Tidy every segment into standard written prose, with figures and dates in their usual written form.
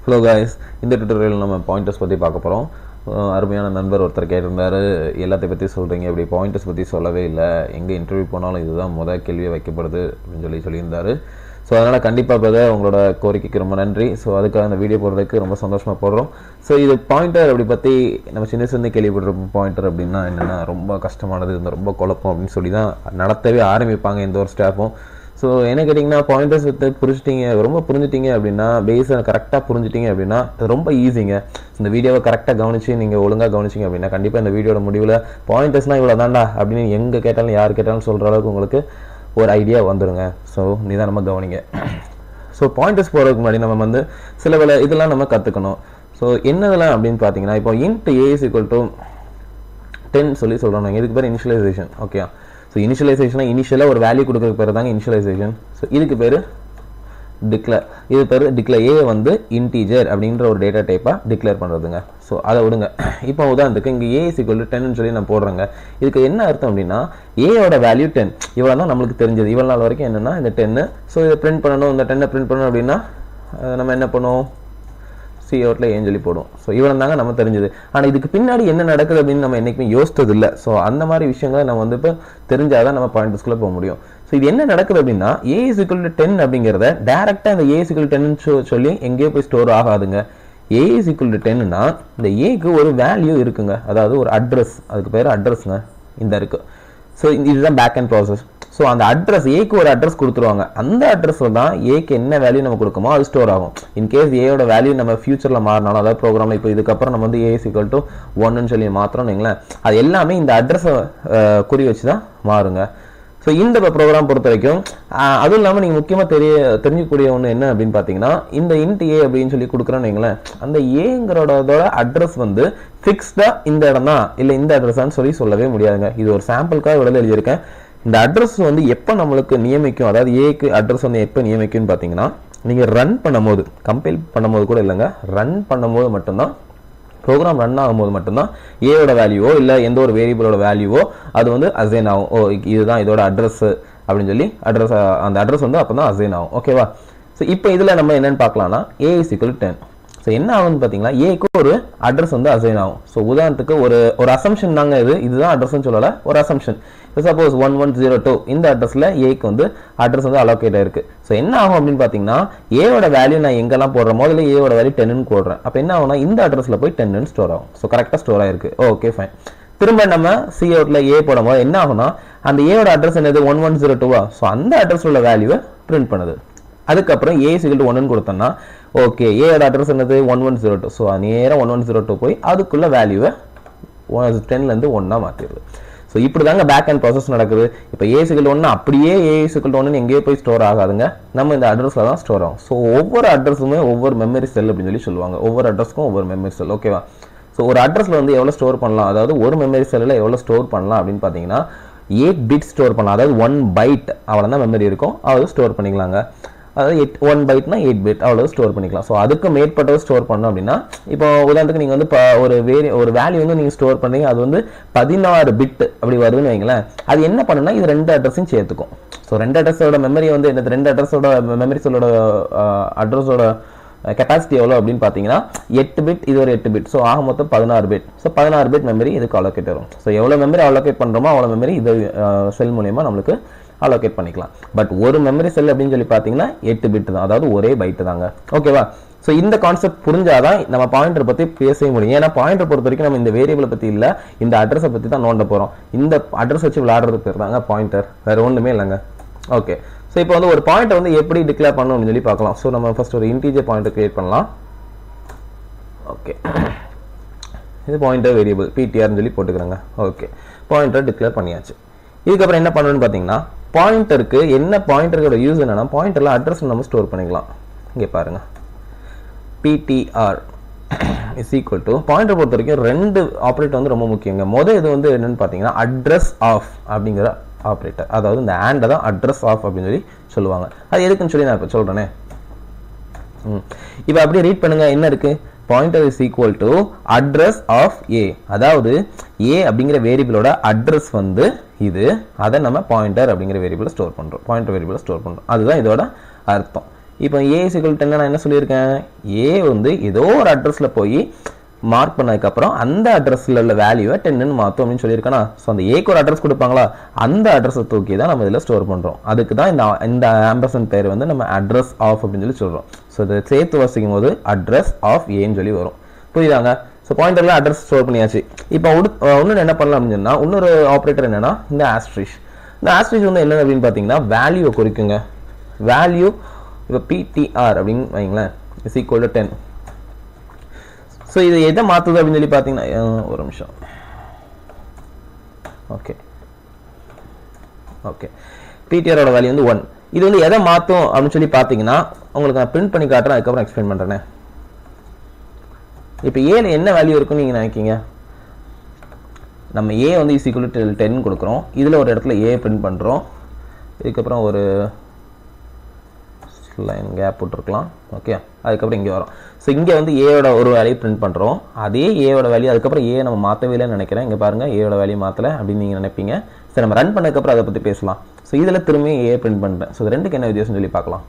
Hello guys, இந்த tutorial நம்ம pointers பற்றி பார்க்க போகிறோம். அருமையான நண்பர் ஒருத்தர் கேட்டிருந்தார், எல்லாத்தை பற்றி சொல்கிறீங்க, இப்படி பாயிண்டர்ஸ் பற்றி சொல்லவே இல்லை, எங்கே இன்டர்வியூ போனாலும் இதுதான் முதல் கேள்வியை வைக்கப்படுது அப்படின்னு சொல்லியிருந்தார். ஸோ அதனால் கண்டிப்பாக பிரதர் உங்களோட கோரிக்கைக்கு ரொம்ப நன்றி. ஸோ அதுக்காக அந்த வீடியோ போடுறதுக்கு ரொம்ப சந்தோஷமாக போடுறோம். ஸோ இது பாயிண்டர் அப்படி பற்றி நம்ம சின்ன கேள்விப்படுறோம். பாயிண்டர் அப்படின்னா என்னென்னா ரொம்ப கஷ்டமானது, இந்த ரொம்ப குழப்பம் அப்படின்னு சொல்லி தான் நடத்தவே ஆரம்பிப்பாங்க எந்த ஒரு ஸ்டாஃபும். ஸோ என்ன கேட்டிங்கன்னா, பாயிண்டர்ஸ் வித்து புரிஞ்சிட்டிங்க அப்படின்னா, பேஸை கரெக்டாக புரிஞ்சிட்டிங்க அப்படின்னா ரொம்ப ஈஸிங்க. இந்த வீடியோவை கரெக்டாக கவனித்து நீங்கள் ஒழுங்காக கவனிச்சிங்க அப்படின்னா கண்டிப்பாக இந்த வீடியோட முடிவில் பாயிண்டர்ஸ்னால் இவ்வளோ தாண்டா அப்படின்னு எங்கே கேட்டாலும் யார் கேட்டாலும் சொல்கிற அளவுக்கு உங்களுக்கு ஒரு ஐடியா வந்துடுங்க. ஸோ நிதானமாக கவனிங்க. ஸோ பாயிண்டர்ஸ் போகிறதுக்கு முன்னாடி நம்ம சில வேலை இதெல்லாம் நம்ம கற்றுக்கணும். ஸோ என்னதெல்லாம் அப்படின்னு பார்த்தீங்கன்னா, இப்போ int a = 10 சொல்கிறோம். இதுக்கு பேர் இனிஷியலைசேஷன். ஓகே, ஸோ இனிஷியலைசேஷனாக இனிஷியலாக ஒரு வேல்யூ கொடுக்குறதுக்கு பேர் தாங்க இனிஷியலைசேஷன். ஸோ இதுக்கு பேர் டிக்ளேர். இது பேர் டிக்ளேர். ஏ இன்டீஜர் அப்படின்ற ஒரு டேட்டா டைப்பாக டிக்ளேர் பண்ணுறதுங்க. ஸோ அதை விடுங்க. இப்போ உதாரணத்துக்கு இங்கே a = 10 சொல்லி நான் போடுறேங்க. இதுக்கு என்ன அர்த்தம் அப்படின்னா, ஏயோட வேல்யூ 10. இவ்வளோ தான் நம்மளுக்கு தெரிஞ்சது. இவ்வளோ நாள் வரைக்கும் என்னென்னா இந்த 10. ஸோ இதை பிரிண்ட் பண்ணணும், இந்த 10 பிரிண்ட் பண்ணணும் அப்படின்னா நம்ம என்ன பண்ணுவோம், சி அவுட்டில் ஏன் சொல்லி போடுவோம். ஸோ இவ்வளோ தாங்க நம்ம தெரிஞ்சது. ஆனால் இதுக்கு பின்னாடி என்ன நடக்குது அப்படின்னு நம்ம என்றைக்குமே யோசித்தது இல்லை. ஸோ அந்த மாதிரி விஷயங்களை நம்ம இப்போ தெரிஞ்சால் தான் நம்ம பாயிண்டர்ஸ்குள்ளே போக முடியும். ஸோ இது என்ன நடக்குது அப்படின்னா, a = 10 அப்படிங்கிறத டேரெக்டாக இந்த a = 10 சொல்லி எங்கேயோ போய் ஸ்டோர் ஆகாதுங்க. a = 10னா இந்த ஏக்கு ஒரு வேல்யூ இருக்குங்க, அதாவது ஒரு அட்ரஸ். அதுக்கு பேர் அட்ரஸ்ங்க. இந்த இருக்குது. ஸோ இதுதான் பேக் அண்ட் ப்ராசஸ். ஸோ அந்த அட்ரஸ் ஏக்கு ஒரு அட்ரஸ் கொடுத்துருவாங்க. அந்த அட்ரஸில் தான் ஏக்கு என்ன வேல்யூ நம்ம கொடுக்குமோ அது ஸ்டோர் ஆகும். இன்கேஸ் ஏயோட வேல்யூ நம்ம ஃபியூச்சரில் மாறினாலும், அதாவது ப்ரோக்ராமில் இப்போ இதுக்கப்புறம் நம்ம a = 1 சொல்லி மாத்திரம்னு வைங்களேன், அது எல்லாமே இந்த அட்ரஸை குறி வச்சு தான் மாறுங்க. ஸோ இந்த ப்ரோக்ராம் பொறுத்த வரைக்கும் அதுவும் இல்லாமல் நீங்கள் முக்கியமாக தெரிஞ்சிக்கக்கூடிய ஒன்று என்ன அப்படின்னு பார்த்தீங்கன்னா, இந்த int a அப்படின்னு சொல்லி கொடுக்குறோன்னு வைங்களேன், அந்த ஏங்கிறதோட அட்ரஸ் ஃபிக்ஸ்டாக இந்த இடம் தான் இல்லை இந்த அட்ரஸான்னு சொல்லவே முடியாதுங்க. இது ஒரு சாம்பிளுக்காக இவ்வளோ எழுதியிருக்கேன். இந்த அட்ரஸ் எப்போ நம்மளுக்கு நியமிக்கும், அதாவது ஏக்கு அட்ரஸ் எப்போ நியமிக்கும்னு பார்த்தீங்கன்னா, நீங்கள் ரன் பண்ணும்போது, கம்பைல் பண்ணும்போது கூட இல்லைங்க, ரன் பண்ணும்போது மட்டும்தான், ப்ரோக்ராம் ரன் ஆகும்போது மட்டும்தான் ஏயோட வேல்யூவோ இல்லை எந்த ஒரு வேரியபிளோட வேல்யூவோ அது அசைன் ஆகும். ஓ, இதுதான் இதோட அட்ரஸ் அப்படின்னு சொல்லி அந்த அட்ரஸ் அப்போ தான் அசைன் ஆகும். ஓகேவா? ஸோ இப்போ இதில் நம்ம என்னென்னு பார்க்கலாம்னா, a = 10. ஸோ என்ன ஆகுதுன்னு பார்த்தீங்கன்னா, ஏக்கு ஒரு அட்ரஸ் அசைன் ஆகும். ஸோ உதாரணத்துக்கு ஒரு அசம்ஷன் தாங்க இதுதான் அட்ரஸ்ன்னு சொல்லலை, ஒரு அசம்ஷன். சப்போஸ் 1102 இந்த அட்ரஸில் ஏக்கு அட்ரஸ் அலோகேட் ஆயிருக்கு. ஸோ என்ன ஆகும் அப்படின்னு பார்த்தீங்கன்னா, ஏவோட வேல்யூ நான் எங்கெல்லாம் போடுறேன், முதல்ல ஏவோட வேல்யூ 10ன்னு போடுறேன். அப்போ என்ன ஆகும்னா, இந்த அட்ரஸில் போய் 10ன்னு ஸ்டோர் ஆகும். ஸோ கரெக்டாக ஸ்டோர் ஆயிருக்கு. Okay, fine. திரும்ப நம்ம சி அவுட்டில் ஏ போடும்போது என்ன ஆகும்னா, அந்த ஏவோட அட்ரஸ் என்னது 1102வா. ஸோ அந்த அட்ரஸ் உள்ள வேல்யூவை பிரிண்ட் பண்ணுது. அதுக்கப்புறம் a = 1ன்னு கொடுத்தோம்னா, ஓகே, ஏயோட அட்ரஸ் என்னது 1102. ஸோ நேராக 1102 போய் அதுக்குள்ள வேல்யூவை 10லேருந்து 1 மாற்றிடுது. ஸோ இப்படி தாங்க பேக் அண்ட் ப்ராசஸ் நடக்குது. இப்போ a = 1 அப்படியே a = 1 எங்கேயோ போய் ஸ்டோர் ஆகாதுங்க, நம்ம இந்த அட்ரஸில் தான் ஸ்டோர் ஆகும். ஸோ ஒவ்வொரு அட்ரஸுமே ஒவ்வொரு மெமரி செல் அப்படின்னு சொல்லுவாங்க. ஒவ்வொரு அட்ரஸ்க்கும் ஒவ்வொரு மெமரி செல். ஓகேவா? ஸோ ஒரு அட்ரஸில் எவ்வளோ ஸ்டோர் பண்ணலாம், அதாவது ஒரு மெமரி செல்லில் எவ்வளோ ஸ்டோர் பண்ணலாம் அப்படின்னு பார்த்தீங்கன்னா, 8 பிட் ஸ்டோர் பண்ணலாம். அதாவது 1 பைட் அவ்வளோ தான் மெமரி இருக்கும், அவ்வளோ ஸ்டோர் பண்ணிக்கலாங்க. அதாவது 1 பைட்னா 8 பிட் அவ்வளோ ஸ்டோர் பண்ணிக்கலாம். ஸோ அதுக்கு மேற்பட்டது ஸ்டோர் பண்ணோம் அப்படின்னா, இப்போ உதாரணத்துக்கு நீங்கள் ஒரு வேல்யூ நீங்கள் ஸ்டோர் பண்ணுறீங்க, அது 16 பிட் அப்படி வருதுன்னு வைங்களேன். அது என்ன பண்ணுன்னா, இது 2 அட்ரஸையும் சேர்த்துக்கும். ஸோ 2 அட்ரஸோட மெமரி இந்த 2 அட்ரஸோட மெமரி சொல்லோட அட்ரஸோட கெப்பாசிட்டி எவ்வளோ அப்படின்னு பார்த்தீங்கன்னா 8 பிட், இது ஒரு 8 பிட். ஸோ ஆக மொத்தம் 16 பிட். ஸோ 16 பிட் மெமரி இதுக்கு அலோகேட் வரும். ஸோ எவ்வளோ மெமரி அலோகேட் பண்ணுறோமோ அவ்வளோ மெமரி இது செல் மூலயமா நம்மளுக்கு அலோகேட் பண்ணிக்கலாம். பட் ஒரு மெமரி செல் அப்படின்னு சொல்லி பார்த்தீங்கன்னா 8 பிட் தான், அதாவது ஒரே பைட்டு தாங்க. ஓகேவா? ஸோ இந்த கான்செப்ட் புரிஞ்சாதான் நம்ம பாயிண்டர் பற்றி பேசவே முடியும். ஏன்னா பாயிண்டர் பொறுத்த வரைக்கும் நம்ம இந்த வேரியபிளை பற்றி இல்லை, இந்த அட்ரஸை பற்றி தான் நோண்ட போகிறோம். இந்த அட்ரஸ் வச்சு விளையாடுறது பேர் தாங்க பாயிண்டர், வேறு ஒன்றுமே இல்லைங்க. ஓகே, ஸோ இப்போ ஒரு பாயிண்டை எப்படி டிக்ளேர் பண்ணணும் அப்படின்னு சொல்லி பார்க்கலாம். ஸோ நம்ம ஃபர்ஸ்ட் ஒரு இன்டீஜர் பாயிண்டர் கிரியேட் பண்ணலாம். ஓகே, இது பாயிண்டர் வேரியபிள் ptrன்னு சொல்லி போட்டுக்கிறேங்க. ஓகே, பாயிண்டர் டிக்ளேர் பண்ணியாச்சு. இதுக்கப்புறம் என்ன பண்ணணும்னு பார்த்தீங்கன்னா, பாயிண்டருக்கு பாயிண்டரோட யூஸ் என்னன்னா, பாயிண்டரில் அட்ரஸ் நம்ம ஸ்டோர் பண்ணிக்கலாம். இங்கே பாருங்க, ptr = பாயிண்டர் பொறுத்த வரைக்கும் 2 ஆப்ரேட்டர் ரொம்ப முக்கியங்க. முதல் இது என்னன்னு பார்த்தீங்கன்னா, அட்ரஸ் ஆஃப் அப்படிங்கிற ஆப்ரேட்டர், அதாவது இந்த ஆண்டை தான் அட்ரஸ் ஆஃப் அப்படின்னு சொல்லி சொல்லுவாங்க. அது எதுக்குன்னு சொல்லி நான் இப்போ சொல்கிறேனே. இப்போ அப்படியே ரீட் பண்ணுங்க, என்ன இருக்கு, pointer is equal to address of a, அதாவது a அப்படிங்கிற வேரியபிளோட அட்ரஸ் இது, அதை நம்ம பாயிண்டர் அப்படிங்கிற வேரியபிளை ஸ்டோர் பண்ணுறோம், பாயிண்டர் வேரியபிளை ஸ்டோர் பண்ணுறோம். அதுதான் இதோட அர்த்தம். இப்போ ஏ = 10 நான் என்ன சொல்லியிருக்கேன், ஏ வந்து ஏதோ ஒரு அட்ரஸில் போய் மார்க் பண்ணதுக்கப்புறம் அந்த அட்ரஸில் உள்ள வேல்யூவை 10ன்னு மாற்றும் அப்படின்னு சொல்லியிருக்கேன்னா, ஸோ அந்த ஏக்கு ஒரு அட்ரஸ் கொடுப்பாங்களா, அந்த அட்ரஸை தூக்கி தான் நம்ம இதில் ஸ்டோர் பண்ணுறோம். அதுக்கு தான் இந்த ஆம்பர்சன்ட் பேர் வந்து நம்ம அட்ரஸ் ஆஃப் அப்படின்னு சொல்லி சொல்கிறோம். ஸோ இதை சேர்த்து வசிக்கும் போது அட்ரஸ் ஆஃப் ஏன்னு சொல்லி வரும். புரியுதாங்க? ஸோ பாயிண்டரில் அட்ரஸ் ஸ்டோர் பண்ணியாச்சு. இப்போ இன்னொன்று என்ன பண்ணலாம் அப்படின்னு சொன்னால், இன்னொரு ஆப்ரேட்டர் என்னன்னா இந்த ஆஸ்ட்ரிஷ். இந்த ஆஸ்ட்ரிஷ் வந்து என்ன அப்படின்னு பார்த்தீங்கன்னா வேல்யூவை குறிக்குங்க. வேல்யூ இப்போ PTR அப்படின்னு வைங்களேன் = 10. ஸோ இது எதை மாற்றுது அப்படின்னு சொல்லி பார்த்தீங்கன்னா, ஒரு நிமிஷம். ஓகே ஓகே PTRோட வேல்யூ வந்து 1. இது வந்து எதை மாற்றும் அப்படின்னு சொல்லி பார்த்தீங்கன்னா, உங்களுக்கு நான் பிரிண்ட் பண்ணி காட்டுறேன், அதுக்கப்புறம் எக்ஸ்பிளைன் பண்ணுறேன். இப்போ ஏல என்ன வேல்யூ இருக்குன்னு நீங்கள் நினைக்கிங்க? நம்ம ஏ வந்து = 10 கொடுக்குறோம். இதில் ஒரு இடத்துல ஏ பிரிண்ட் பண்ணுறோம். இதுக்கப்புறம் ஒரு லைன் கேப் விட்டுருக்கலாம். ஓகே, அதுக்கப்புறம் இங்கே வரும். ஸோ இங்கே வந்து ஏயோட ஒரு வேல்யூ பிரிண்ட் பண்ணுறோம். அதே ஏயோட வேல்யூ அதுக்கப்புறம் ஏ நம்ம மாற்றவே இல்லைன்னு நினைக்கிறேன். இங்கே பாருங்கள், ஏயோட வேல்யூ மாற்றலை அப்படின்னு நீங்கள் நினைப்பீங்க. சரி, நம்ம ரன் பண்ணதுக்கப்புறம் அதை பற்றி பேசலாம். ஸோ இதில் திரும்பி ஏ பிரிண்ட் பண்ணுறேன். ஸோ ரெண்டுக்கு என்ன வித்தியாசம் சொல்லி பார்க்கலாம்.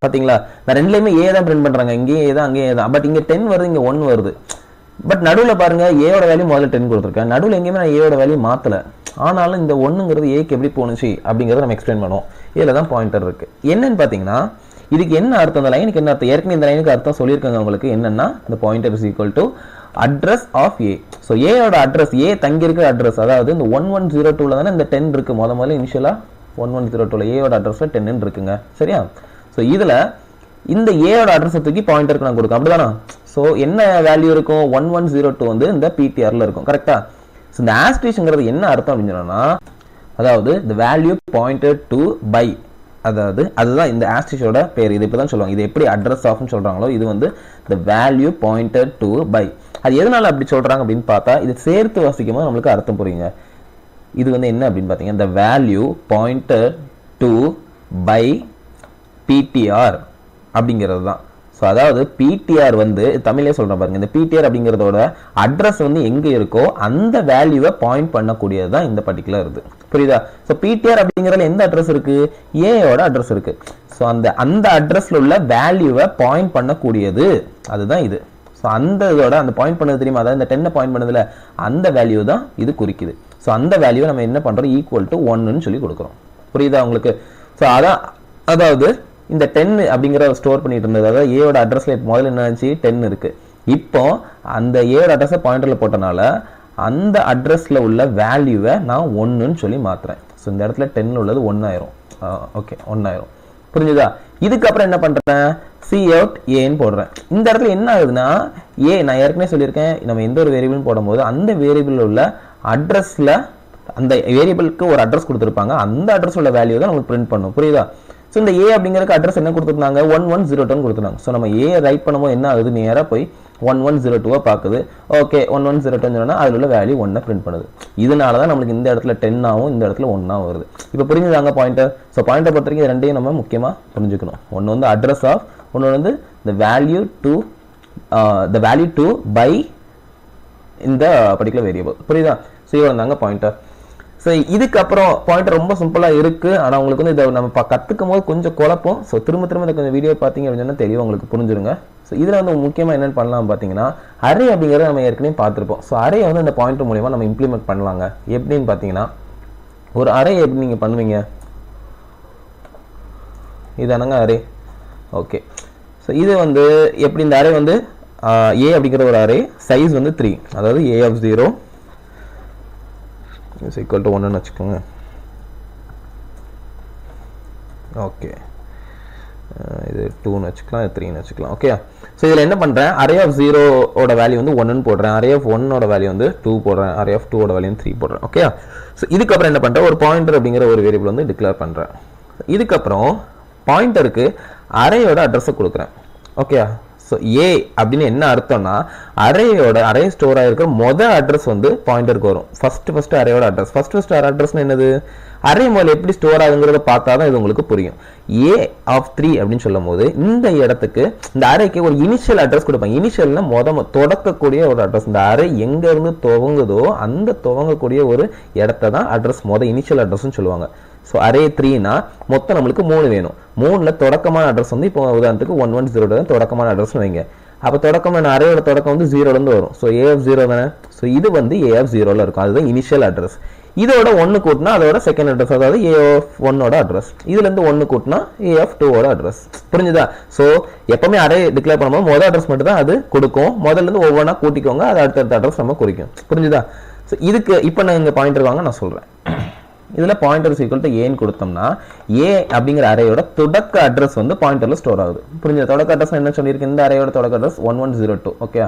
பார்த்தீங்களா, நான் ரெண்டுலேயுமே ஏ தான் பிரிண்ட் பண்ணுறாங்க. இங்கேயே ஏ தான், அங்கேயே ஏ தான். பட் இங்கே 10 வருது, இங்கே 1 வருது. பட் நடுவில் பாருங்க, ஏயோட வேல்யூ முதல்ல 10 கொடுத்துருக்கேன். நடுவில் எங்கேயுமே நான் ஏயோட வேல்யூ மாற்றலை. ஆனாலும் இந்த 1ங்கிறது ஏக்கு எப்படி போணுச்சு அப்படிங்கிறத நம்ம எக்ஸ்பிளைன் பண்ணுவோம். இதில் தான் பாயிண்டர் இருக்குது. என்னன்னு பார்த்தீங்கன்னா, இதுக்கு என்ன அர்த்தம், இந்த லைனுக்கு என்ன அர்த்தம், ஏற்கனவே இந்த லைனுக்கு அர்த்தம் சொல்லியிருக்காங்க உங்களுக்கு. என்னன்னா, இந்த pointer = address of A. So ஏயோட அட்ரஸ், ஏ தங்கியிருக்கிற அட்ரஸ், அதாவது இந்த 1102ல தானே இந்த 10 இருக்குது. முதல்ல இனிஷியலாக 1102ல ஏயோட அட்ரஸில் 10 இருக்குங்க. சரியா? ஸோ இதில் இந்த ஏயோட அட்ரஸை தூக்கி பாயிண்டருக்கு நான் கொடுக்கும். அப்படிதானா? ஸோ என்ன வேல்யூ இருக்கும், 1102 வந்து இந்த PTRல இருக்கும். கரெக்டா? ஸோ இந்த ஆஸ்ட்ரிஷ்ங்கிறது என்ன அர்த்தம் அப்படின்னு சொன்னா, அதாவது the value pointed to by, அதாவது அதுதான் இந்த ஆஸ்ட்ரிஷோட பேர். இது இப்பதான் சொல்லுவாங்க. இது எப்படி அட்ரஸ் ஆஃப்னு சொல்றாங்களோ, இது வந்து the value pointed to by. அது எதனால அப்படி சொல்றாங்க அப்படின்னு பார்த்தா, இது சேர்த்து வாசிக்கும் போது நம்மளுக்கு அர்த்தம் புரியுங்க. இது வந்து என்ன அப்படின்னு பார்த்தீங்கன்னா, the value pointed to by PTR அப்படிங்கிறது தான். ஸோ அதாவது PTR வந்து தமிழே சொல்கிறேன் பாருங்க, இந்த PTR அப்படிங்கிறதோட அட்ரஸ் வந்து எங்கே இருக்கோ அந்த வேல்யூவை பாயிண்ட் பண்ணக்கூடியது தான் இந்த பர்டிகுலர் இது. புரியுதா? ஸோ PTR அப்படிங்கிறதுல எந்த அட்ரஸ் இருக்கு, ஏயோட அட்ரஸ் இருக்கு. ஸோ அந்த அட்ரஸ்ல உள்ள வேல்யூவை பாயிண்ட் பண்ணக்கூடியது அதுதான் இது. ஸோ அந்த இதோட அந்த பாயிண்ட் பண்ணது தெரியுமா, அதாவது இந்த 10 பாயிண்ட் பண்ணதுல அந்த வேல்யூ தான் இது குறிக்குது. ஸோ அந்த வேல்யூவை நம்ம என்ன பண்றோம், = 1ன்னு சொல்லி கொடுக்குறோம். புரியுதா உங்களுக்கு? ஸோ அதாவது இந்த 10 அப்படிங்கிற ஸ்டோர் பண்ணிட்டு இருந்தது, அதாவது ஏயோட அட்ரஸ்ல முதல்ல என்ன ஆச்சு, 10 இருக்கு. இப்போ அந்த ஏயோட அட்ரஸை பாயிண்டர்ல போட்டனால அந்த அட்ரஸ்ல உள்ள வேல்யூவை நான் 1ன்னு சொல்லி மாத்துறேன். ஸோ இந்த இடத்துல 10 உள்ளது 1 ஆயிரும். ஓகே, 1 ஆயிரும். புரிஞ்சுதா? இதுக்கப்புறம் என்ன பண்றேன், cout ஏன்னு போடுறேன். இந்த இடத்துல என்ன ஆகுதுன்னா, ஏ நான் ஏற்கனவே சொல்லியிருக்கேன், நம்ம எந்த ஒரு வேரியபிள் போடும்போது அந்த வேரியபிள் உள்ள அட்ரஸ்ல அந்த வேரியபிளுக்கு ஒரு அட்ரஸ் கொடுத்துருப்பாங்க, அந்த அட்ரஸ் உள்ள வேல்யூ தான் நமக்கு பிரிண்ட் பண்ணும். புரியுதா? ஸோ இந்த ஏ அப்படிங்கிறதுக்கு அட்ரஸ் என்ன கொடுத்துருந்தாங்க, 1102 கொடுத்துருந்தாங்க. ஸோ நம்ம ஏ ரைட் பண்ணும்போது என்ன ஆகுது, நேராக போய் 1102 பார்க்குது. ஓகே, 1102 சொன்னா அதில் உள்ள வேல்யூ 1 பிரிண்ட் பண்ணுது. இதனால தான் நம்மளுக்கு இந்த இடத்துல 10 ஆகும், இந்த இடத்துல 1 வருது. இப்போ புரிஞ்சுதாங்க பாயிண்டர்? ஸோ பாயிண்டர் பொறுத்த வரைக்கும் ரெண்டையும் நம்ம முக்கியமாக புரிஞ்சுக்கணும். ஒன்று வந்து அட்ரஸ் ஆஃப், ஒன்று வந்து the value to by இந்த பர்டிகுலர் வேரியபிள். புரியுதா? ஸோ இவ்வளோ தாங்க பாயிண்டர். ஸோ இதுக்கப்புறம் பாயிண்டர் ரொம்ப சிம்பிளாக இருக்குது. ஆனால் உங்களுக்கு வந்து இதை நம்ம கற்றுக்கும் போது கொஞ்சம் குழப்பம். ஸோ திரும்ப இந்த கொஞ்சம் வீடியோ பார்த்தீங்க அப்படின்னா தெளிவாக உங்களுக்கு புரிஞ்சிருங்க. ஸோ இதில் வந்து முக்கியமாக என்னென்னு பண்ணலாம் பார்த்தீங்கன்னா, அரே அப்படிங்கிறத நம்ம ஏற்கனவே பார்த்துருப்போம். ஸோ அரே வந்து இந்த பாயிண்டர் மூலிமா நம்ம இம்ப்ளிமெண்ட் பண்ணலாங்க. எப்படின்னு பார்த்தீங்கன்னா, ஒரு அரே எப்படி நீங்கள் பண்ணுவீங்க, இதானங்க அரே. ஓகே, ஸோ இது வந்து எப்படி, இந்த அரே வந்து ஏ அப்படிங்கிற ஒரு அரே, சைஸ் வந்து 3, அதாவது a of 0 is equal to 1ன்னு வச்சுக்கோங்க. ஓகே, இது 2ன்னு வச்சுக்கலாம், இது 3ன்னு வச்சுக்கலாம். ஓகே, ஸோ இதில் என்ன பண்ணுறேன், அரே ஆஃப் 0ஓட வேல்யூ வந்து 1ன்னு போடுறேன், அரே ஆஃப் 1ஓட வேல்யூ வந்து 2 போடுறேன், அரே ஆஃப் 2ஓட வேல்யூ 3 போடுறேன். ஓகே, ஸோ இதுக்கப்புறம் என்ன பண்ணுறேன், ஒரு பாயிண்டர் அப்படிங்கிற ஒரு வேரியபிள் வந்து டிக்ளேர் பண்ணுறேன். இதுக்கப்புறம் பாயிண்டருக்கு அரேயோட அட்ரஸை கொடுக்குறேன். ஓகே, ஸோ ஏ அப்படின்னு என்ன அர்த்தம்னா, அரே ஸ்டோர் ஆகிருக்கிற மொதல் அட்ரஸ் வந்து பாயிண்டருக்கு வரும். ஃபர்ஸ்ட் அரேயோட அட்ரஸ். ஃபர்ஸ்ட் அட்ரஸ்னு என்னது, அரே முதல்ல எப்படி ஸ்டோர் ஆகுங்கிறத பார்த்தா தான் இது உங்களுக்கு புரியும். ஏ ஆஃப் 3 அப்படின்னு சொல்லும் போது இந்த இடத்துக்கு, இந்த அரேக்கு ஒரு இனிஷியல் அட்ரஸ் கொடுப்பாங்க. இனிஷியல்னா தொடக்கக்கூடிய ஒரு அட்ரஸ். இந்த அரே எங்க இருந்து துவங்குதோ அந்த துவங்கக்கூடிய ஒரு இடத்த தான் அட்ரஸ், இனிஷியல் அட்ரஸ்ன்னு சொல்லுவாங்க. ஸோ அரே 3னா மொத்தம் நம்மளுக்கு 3 வேணும். 3ல் தொடக்கமான அட்ரஸ் வந்து இப்போ உதாரணத்துக்கு 110 தொடக்கமான அட்ரஸ்னு வைங்க. அப்போ தொடக்கமான அரேயோட தொடக்கம் வந்து 0லேருந்து வரும். ஸோ AF0 தானே. ஸோ இது வந்து AF0ல இருக்கும். அதுதான் இனிஷியல் அட்ரஸ். இதோட 1 கூட்டினா அதோட செகண்ட் அட்ரஸ், அதாவது AF1ஓட அட்ரஸ். இதுலேருந்து 1 கூட்டினா AF2ஓட அட்ரஸ். புரிஞ்சுதா? ஸோ எப்பவுமே அரே டிக்ளேர் பண்ணும்போது மொதல் அட்ரஸ் மட்டும் தான் அது கொடுக்கும். முதல்லேருந்து ஒவ்வொன்றா கூட்டிக்கோங்க, அது அடுத்தடுத்த அட்ரஸ் நம்ம குறிக்கும். புரிஞ்சுதா? ஸோ இதுக்கு இப்போ நான் இங்கே பாயிண்டர் வாங்க நான் சொல்கிறேன். இதில் பாயிண்டர் ஈக்குவல் டு ஏன்னு கொடுத்தோம்னா ஏ அப்படிங்கிற அரேயோட தொடக்க அட்ரஸ் வந்து பாயிண்டரில் ஸ்டோர் ஆகுது. புரிஞ்சு? தொடக்க அட்ரஸ் என்ன சொல்லியிருக்கு? இந்த அரேயோட தொடக்க அட்ரஸ் 1102. ஓகே,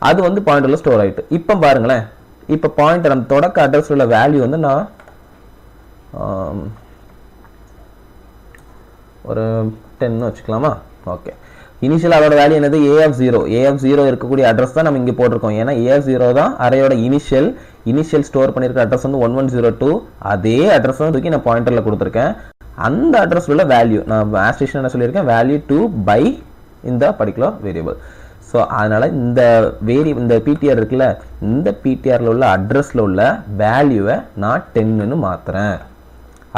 அது வந்து பாயிண்டரில் ஸ்டோர் ஆகிட்டு. இப்போ பாருங்களேன், இப்போ பாயிண்டர் அந்த தொடக்க அட்ரஸ் உள்ள வேல்யூ வந்து நான் ஒரு 10 வச்சுக்கலாமா? ஓகே, இனிஷியல் அதோட வேல்யூ என்னது? AF0 இருக்கக்கூடிய அட்ரஸ் தான் நம்ம இங்கே போட்டிருக்கோம். ஏன்னா AF0 தான் அரேயோட இனிஷியல் ஸ்டோர் பண்ணியிருக்க அட்ரஸ் வந்து 1102. அதே அட்ரஸ் தான் தூக்கி நான் பாயிண்டரில் கொடுத்துருக்கேன். அந்த அட்ரஸ் உள்ள வேல்யூ நான் ஆஸ்டேஷன் என்ன சொல்லியிருக்கேன்? வேல்யூ டு பை இந்த பர்டிகுலர் வேரியபிள். ஸோ அதனால் இந்த PTR இருக்குல்ல, இந்த PTRல உள்ள அட்ரஸில் உள்ள வேல்யூவை நான் 10ன்னு மாற்றுறேன்.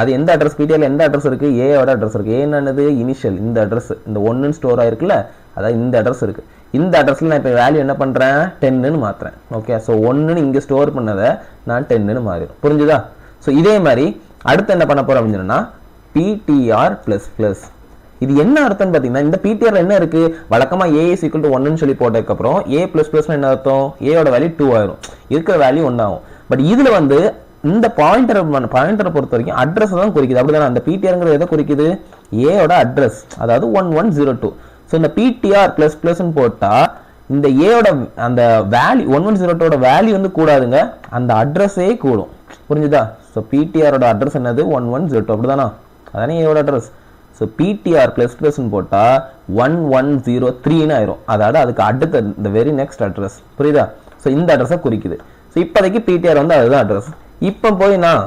அது எந்த அட்ரஸ்? PTRல எந்த அட்ரஸ் இருக்குது? ஏயோட அட்ரஸ் இருக்குது. என்னது? இனிஷியல் இந்த அட்ரஸ், இந்த 1 ஸ்டோர் ஆயிருக்குல்ல, அதாவது இந்த அட்ரஸ் இருக்குது. இந்த அட்ரஸில் நான் இப்போ வேல்யூ என்ன பண்ணுறேன்? 10ன்னு மாற்றுறேன். ஓகே, ஸோ 1ன்னு இங்கே ஸ்டோர் பண்ணதை நான் 10ன்னு மாறிடும். புரிஞ்சுதா? ஸோ இதே மாதிரி அடுத்து என்ன பண்ண போகிறோம் அப்படின்னு சொன்னால் PTR++. இது என்ன அர்த்தம்னு பார்த்தீங்கன்னா, இந்த PTR என்ன இருக்குது? வழக்கமாக A is equal to 1ன்னு சொல்லி போட்டதுக்கப்புறம் A++ன்னு என்ன அர்த்தம்? ஏயோட வேல்யூ 2 ஆயிரும், இருக்கிற வேல்யூ 1 ஆகும். பட் இதில் வந்து இந்த பாயிண்டரை பொறுத்த வரைக்கும் அட்ரஸ் தான் குறிக்குது. அப்படிதானே? அந்த PTRங்கிறது எதை குறிக்குது? ஏயோட அட்ரஸ், அதாவது 1102. ஸோ இந்த PTR++ன்னு போட்டால் இந்த ஏயோட அந்த வேல்யூ 1102ஓட வேல்யூ வந்து கூடாதுங்க, அந்த அட்ரஸே கூடும். புரிஞ்சுதா? ஸோ PTRோட அட்ரஸ் என்னது? 1102. அப்படிதானா? அதானே ஏயோட அட்ரஸ். ஸோ PTR++ன்னு போட்டால் 1103ன்னு ஆயிரும். அதாவது அதுக்கு அடுத்த இந்த வெரி நெக்ஸ்ட் அட்ரஸ். புரியுதா? ஸோ இந்த அட்ரஸை குறிக்குது. ஸோ இப்போதைக்கு PTR வந்து அதுதான் அட்ரஸ். இப்போ போய் நான்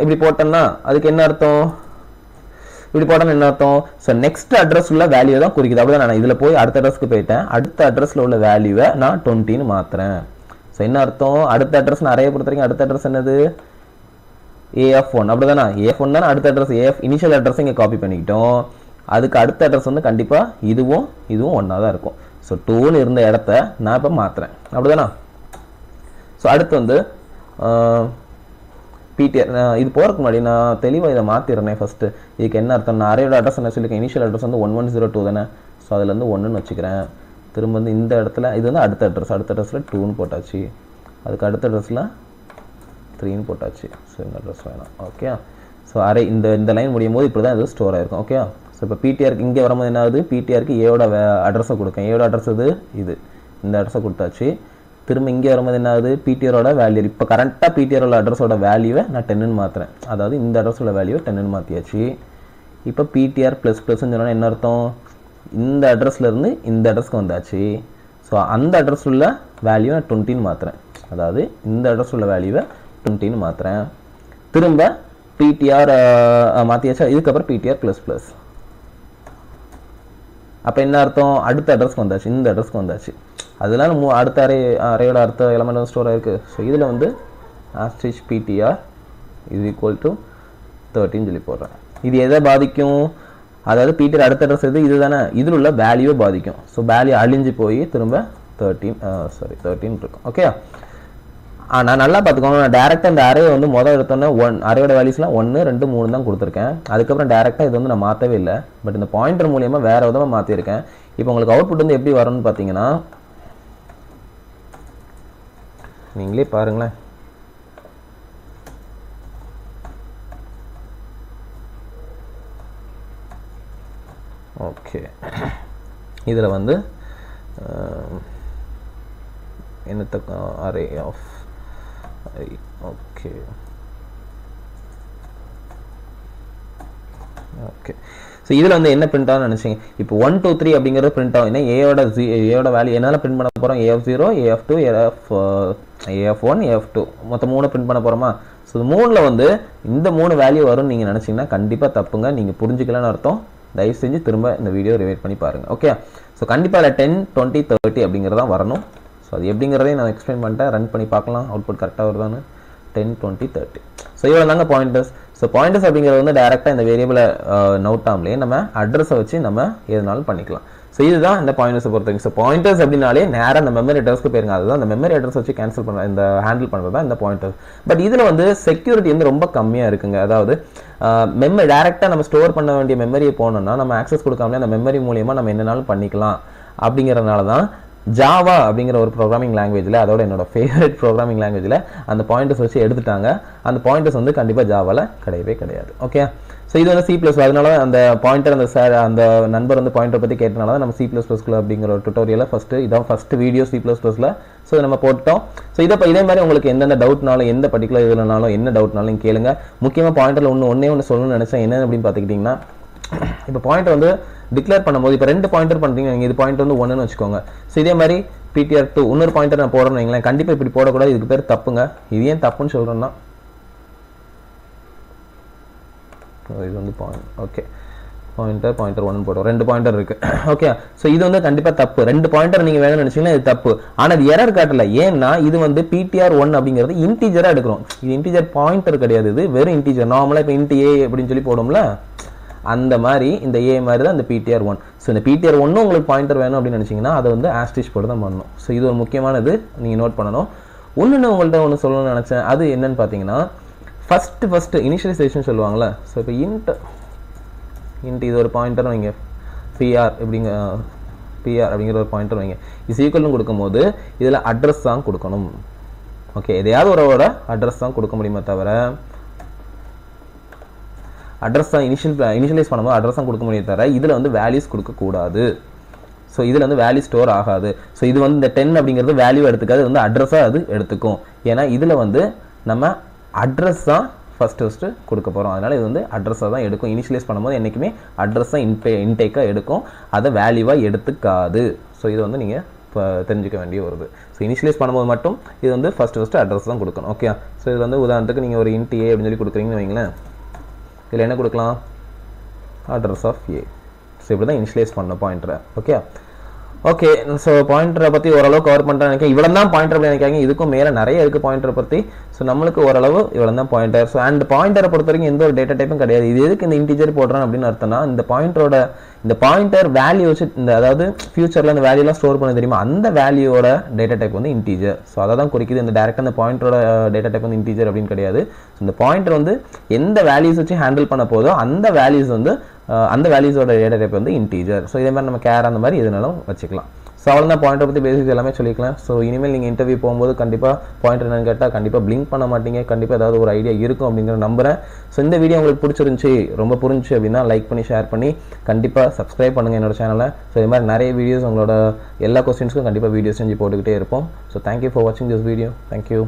இப்படி போட்டேன்னா அதுக்கு என்ன அர்த்தம்? இப்படி போட்டோம்னா என்ன அர்த்தம்? ஸோ நெக்ஸ்ட் அட்ரஸ் உள்ள வேல்யூ தான் குறிக்குது. அப்படிதான் நான் இதில் போய் அடுத்த அட்ரஸ்க்கு போயிட்டேன். அடுத்த அட்ரஸில் உள்ள வேல்யூவை நான் 20ன்னு மாற்றுறேன். ஸோ என்ன அர்த்தம்? அடுத்த அட்ரஸ் நிறைய பொறுத்த வரைக்கும் அடுத்த அட்ரஸ் என்னது? AF1. அப்படிதானா? AF1 தானே அடுத்த அட்ரஸ். இனிஷியல் அட்ரஸ் இங்கே காப்பி பண்ணிக்கிட்டோம். அதுக்கு அடுத்த அட்ரஸ் வந்து கண்டிப்பாக இதுவும் ஒன்றா தான் இருக்கும். ஸோ 2ன்னு இருந்த இடத்த நான் இப்போ மாற்றுறேன். அப்படிதானா? ஸோ அடுத்து வந்து PTR. இது போகிறதுக்கு முன்னாடி நான் தெளிவாக இதை மாற்றிடுறேன். ஃபஸ்ட்டு இதுக்கு என்ன அர்த்தம்? நான் அரேயோட அட்ரஸ் என்ன சொல்லியிருக்கேன்? இனிஷியல் அட்ரஸ் வந்து 1102 தானே. ஸோ அதுலேருந்து 1ன்னு வச்சுக்கிறேன். திரும்ப வந்து இந்த இடத்துல இது வந்து அடுத்த அட்ரஸில் 2ன்னு போட்டாச்சு. அதுக்கு அடுத்த அட்ரஸில் 3ன்னு போட்டாச்சு. ஸோ இந்த அட்ரஸ் வேணாம். ஓகே, ஸோ அரே இந்த லைன் முடியும் போது இப்படி தான் இது ஸ்டோர் ஆயிருக்கும். ஓகே, ஸோ இப்போ PTRக்கு இங்கே வரும்போது என்ன ஆகுது? PTRக்கு ஏயோட அட்ரஸை கொடுக்கேன். ஏயோட அட்ரஸ் இது இந்த அட்ரஸை கொடுத்தாச்சு. திரும்ப இங்கே வரும்போது என்ன ஆகுது? PTRோட வேல்யூ இப்போ கரெக்டாக PTRோட அட்ரஸோட வேல்யூவை நான் 10ன்னு மாற்றுறேன். அதாவது இந்த அட்ரஸோட வேல்யூவை 10ன்னு மாற்றியாச்சு. இப்போ PTR++ன்னு சொன்னால் என்ன அர்த்தம்? இந்த அட்ரஸ்லேருந்து இந்த அட்ரஸ்க்கு வந்தாச்சு. ஸோ அந்த அட்ரஸ் உள்ள வேல்யூவை நான் 20ன்னு மாற்றுறேன். அதாவது இந்த அட்ரஸ் உள்ள வேல்யூவை 20ன்னு மாற்றுறேன். திரும்ப PTR மாற்றியாச்சா? இதுக்கப்புறம் PTR++. அப்போ என்ன அர்த்தம்? அடுத்த அட்ரஸ்க்கு வந்தாச்சு, இந்த அட்ரஸ்க்கு வந்தாச்சு. அதெல்லாம் அடுத்த அரேயோட அடுத்த எலமெண்ட் ஸ்டோர் ஆயிருக்கு. ஸோ இதில் வந்து PTR = 13 சொல்லி போடுறேன். இது எதை பாதிக்கும்? அதாவது PTR அடுத்த அட்ரஸ் இது தானே, இதில் உள்ள வேல்யூவை பாதிக்கும். ஸோ வேல்யூ அழிஞ்சு போய் திரும்ப 13 இருக்கும். ஓகே, ஆனால் நல்லா பார்த்துக்கோங்க, நான் டேரெக்டாக இந்த அரே வந்து முதல் எடுத்தோன்னே அரேயோட வேல்யூஸ்லாம் 1, 2, 3 தான் கொடுத்துருக்கேன். அதுக்கப்புறம் டேரெக்டாக இது வந்து நான் மாற்றவே இல்லை. பட் இந்த பாயிண்டர் மூலியமாக வேறு விதமாக மாற்றிருக்கேன். இப்போ உங்களுக்கு அவுட்புட் வந்து எப்படி வரும்னு பார்த்தீங்கன்னா நீங்களே பாருங்களேன். ஓகே, இதில் வந்து என்னத்த அரே ஆஃப் ஓகே ஸோ இதில் வந்து என்ன பிரிண்ட் ஆகும்னு நினச்சிங்க? இப்போ 1, 2, 3 அப்படிங்கிறது பிரிண்ட் ஆகும். ஏன்னா ஏயோட வேல்யூ என்னால் பிரிண்ட் பண்ண போகிறோம். AF0, AF2, AF1, AF2 மொத்தம் 3 பிரிண்ட் பண்ண போகிறோமா? ஸோ 3ல் வந்து இந்த 3 வேல்யூ வரும்னு நீங்கள் நினச்சிங்கன்னா கண்டிப்பாக தப்புங்க. நீங்கள் புரிஞ்சிக்கலன்னு அர்த்தம். தயவு செஞ்சு திரும்ப இந்த வீடியோ ரிவைட் பண்ணி பாருங்கள். ஓகே, ஸோ கண்டிப்பாக அதில் 10, 20, 30 அப்படிங்கிறதான் வரணும். ஸோ அது எப்படிங்கிறதையும் நான் எக்ஸ்பிளைன் பண்ணிட்டேன். ரன் பண்ணி பார்க்கலாம் அவுட்புட் கரெக்டாக வருதான்னு. 10, 20, 30. ஸோ இவ்வளோ தாங்க பாயிண்டர்ஸ். ஸோ பாயிண்டர்ஸ் அப்படிங்கிறது வந்து டேரெக்டாக இந்த வேரியபிளை நோட்டாமலே நம்ம அட்ரஸை வச்சு நம்ம எதுனாலும் பண்ணிக்கலாம். ஸோ இதுதான் இந்த பாயிண்டர்ஸை பொறுத்தவரைக்கும். ஸோ பாயிண்டர்ஸ் அப்படின்னாலே நேராக அந்த மெமரி அட்ரஸ்க்கு போயிருங்க. அதுதான் அந்த மெமரி அட்ரஸ் வச்சு கேன்சல் பண்ண இந்த ஹேண்டில் பண்ணுறது தான் இந்த பாயிண்டர்ஸ். பட் இதில் வந்து செக்யூரிட்டி வந்து ரொம்ப கம்மியாக இருக்குங்க. அதாவது மெமரி டேரெக்டாக நம்ம ஸ்டோர் பண்ண வேண்டிய மெமரியை போனோம்னா நம்ம ஆக்சஸ் கொடுக்காமலே அந்த மெமரி மூலியமாக நம்ம என்னனாலும் பண்ணிக்கலாம். அப்படிங்கிறதுனால தான் ஜாவா அப்படிங்கிற ஒரு ப்ரோக்ராமிங் லாங்குவேஜில், அதோட என்னோட ஃபேவரட் ப்ரோக்ராமிங் லாங்குவேஜில் அந்த பாயிண்டர்ஸ் வச்சு எடுத்துட்டாங்க. அந்த பாயிண்டர்ஸ் வந்து கண்டிப்பாக ஜாவாவில் கிடையவே கிடையாது. ஓகே, ஸோ இது வந்து C++. அதனால அந்த பாயிண்டர் அந்த நண்பர் வந்து பாயிண்டர் பற்றி கேட்டனால தான் நம்ம C++க்குள்ள அப்படிங்கிற ஒரு டுட்டோரியலை இதான் ஃபஸ்ட்டு வீடியோ C++ல. ஸோ நம்ம போட்டோம். ஸோ இதே மாதிரி உங்களுக்கு எந்தெந்த டவுட்னாலும் எந்த பர்டிகுலர் இதுலனாலும் என்ன டவுட்னாலும் கேளுங்க. முக்கியமாக பாயிண்டரில் ஒன்றே சொல்லணும்னு நினச்சேன். என்ன அப்படின்னு பார்த்துக்கிட்டிங்கன்னா, இப்போ பாயிண்டர் வந்து டிக்ளேர் பண்ணும்போது இப்போ 2 பாயிண்டர் பண்ணுறீங்க, நீங்கள் இது பாயிண்ட் வந்து 1ன்னு வச்சுக்கோங்க. ஸோ இதே மாதிரி PTR2 இன்னொரு பாயிண்டர் நான் போடுறேன்னு வைங்களேன். கண்டிப்பாக இப்படி போடக்கூடாது. இதுக்கு பேர் தப்புங்க. இது ஏன் தப்புன்னு சொல்கிறேன்னா, இது வந்து பாயிண்ட் ஓகே பாயிண்டர் 1 போட்டோம். 2 பாயிண்டர் இருக்கு. ஓகே, ஸோ இது வந்து கண்டிப்பாக தப்பு. 2 பாயிண்டர் நீங்கள் வேணும்னு நினச்சிங்கன்னா இது தப்பு. ஆனால் இது எரர் காட்டல. ஏன்னா இது வந்து PTR1 அப்படிங்கிறது இன்டீஜராக எடுக்கிறோம். இது இன்டீஜர் பாயிண்டர் கிடையாது. இது வெறும் இன்டீஜர். நார்மலாக இப்போ இன்ட் A அப்படின்னு சொல்லி போடும்ல, அந்த மாதிரி இந்த A மாதிரி தான் இந்த PTR1. ஸோ இந்த PTR1 உங்களுக்கு பாயிண்டர் வேணும் அப்படின்னு நினச்சிங்கன்னா அதை வந்து ஆஸ்ட்ரிச் போட்டு தான் பண்ணணும். ஸோ இது ஒரு முக்கியமானது, நீங்கள் நோட் பண்ணணும். ஒன்று உங்கள்கிட்ட ஒன்று சொல்லணும்னு நினச்சேன். அது என்னன்னு பார்த்தீங்கன்னா, ஃபஸ்ட்டு இனிஷியலைசேஷன் சொல்லுவாங்கள்ல. ஸோ இப்போ இன்ட் இது ஒரு பாயிண்டர் வைங்க, PR அப்படிங்கிற ஒரு பாயிண்டர் வைங்க. இது ஈக்குவல்னு கொடுக்கும்போது இதில் அட்ரஸ் தான் கொடுக்கணும். ஓகே, எதையாவது ஒரு அட்ரஸ் தான் கொடுக்க முடியுமே தவிர, அட்ரஸ் தான் இனிஷியலைஸ் பண்ணும்போது அட்ரஸ் தான் கொடுக்க முடியும் தவிர இதில் வந்து வேல்யூஸ் கொடுக்கக்கூடாது. ஸோ இதில் வந்து வேல்யூ ஸ்டோர் ஆகாது. ஸோ இது வந்து இந்த 10 அப்படிங்கிறது வேல்யூ எடுத்துக்காது, வந்து அட்ரஸாக அது எடுத்துக்கும். ஏன்னா இதில் வந்து நம்ம அட்ரஸ் தான் ஃபஸ்ட்டு கொடுக்க போகிறோம். அதனால் இது வந்து அட்ரஸாக தான் எடுக்கும். இனிஷியலைஸ் பண்ணும்போது என்றைக்குமே அட்ரஸ் தான் இன்டேக்காக எடுக்கும், அதை வேல்யூவாக எடுத்துக்காது. ஸோ இது வந்து நீங்கள் இப்போ தெரிஞ்சுக்க வேண்டிய வருது. ஸோ இனிஷியலைஸ் பண்ணும்போது மட்டும் இது வந்து ஃபஸ்ட்டு அட்ரஸ் தான் கொடுக்கணும். ஓகே, ஸோ இது வந்து உதாரணத்துக்கு நீங்கள் ஒரு இன்ட் A அப்படின்னு சொல்லி கொடுக்குறீங்கன்னு வைங்களேன். இதில் என்ன கொடுக்கலாம்? Address of A. ஸோ இப்படி தான் இனிஷியலைஸ் பண்ணணும் பாயிண்டரை. ஓகே, ஸோ பாயிண்டரை பற்றி ஓரளவு கவர் பண்ணுறேன் நினைக்கிறேன். இவ்வளோ தான் பாயிண்டர் அப்படி நினைக்காங்க. இதுக்கும் மேலே நிறைய இருக்குது பாயிண்டரை பற்றி. ஸோ நம்மளுக்கு ஓரளவு இவ்வளோ தான் பாயிண்டர். ஸோ அண்ட் பாயிண்டரை பொறுத்த வரைக்கும் எந்த ஒரு டேட்டா டைப்பும் கிடையாது. இது எதுக்கு இந்த இன்டீஜர் போடுறேன் அப்படின்னு அர்த்தம்னா, இந்த பாயிண்டர் வேல்யூ வச்சு அதாவது ஃபியூச்சரில் இந்த வேல்யூலாம் ஸ்டோர் பண்ண தெரியுமா, அந்த வேல்யூவோட டேட்டா டைப் வந்து இன்டீஜர். ஸோ அதை தான் குறிக்குது. இந்த டேரெக்டாக அந்த பாயிண்டரோட டேட்டா டைப் வந்து இன்டீஜர் அப்படின்னு கிடையாது. ஸோ இந்த பாயிண்டர் வந்து எந்த வேல்யூஸ் வச்சு ஹேண்டில் பண்ண போதோ அந்த வேல்யூஸோட டேட்டா டைப் வந்து இன்டீஜர். ஸோ இதே மாதிரி நம்ம கேர் அந்த மாதிரி எதுனாலும் வச்சுக்கலாம். ஸோ அவ்வளோ தான் பாயிண்டர் பற்றி பேசிக்ஸ் எல்லாமே சொல்லிக்கலாம். ஸோ இனிமேல் நீங்கள் இன்டர்வியூ போகும்போது கண்டிப்பாக பாயிண்டர் என்னன்னு கேட்டால் கண்டிப்பாக பிளிங்க் பண்ண மாட்டீங்க. கண்டிப்பாக ஏதாவது ஒரு ஐடியா இருக்கும் அப்படிங்கிற நம்புறேன். ஸோ இந்த வீடியோ உங்களுக்கு பிடிச்சிருந்துச்சி, ரொம்ப புரிஞ்சிச்சு அப்படின்னா லைக் பண்ணி ஷேர் பண்ணி கண்டிப்பாக சப்ஸ்கிரைப் பண்ணுங்கள் என்னோட சேனலை. ஸோ இது மாதிரி நிறைய வீடியோஸ் உங்களோட எல்லா கொஸ்டின்ஸ்க்கும் கண்டிப்பாக வீடியோஸ் செஞ்சு போட்டுக்கிட்டே இருப்போம். ஸோ தேங்க்யூ ஃபார் வாட்சிங் திஸ் வீடியோ. தேங்க்யூ.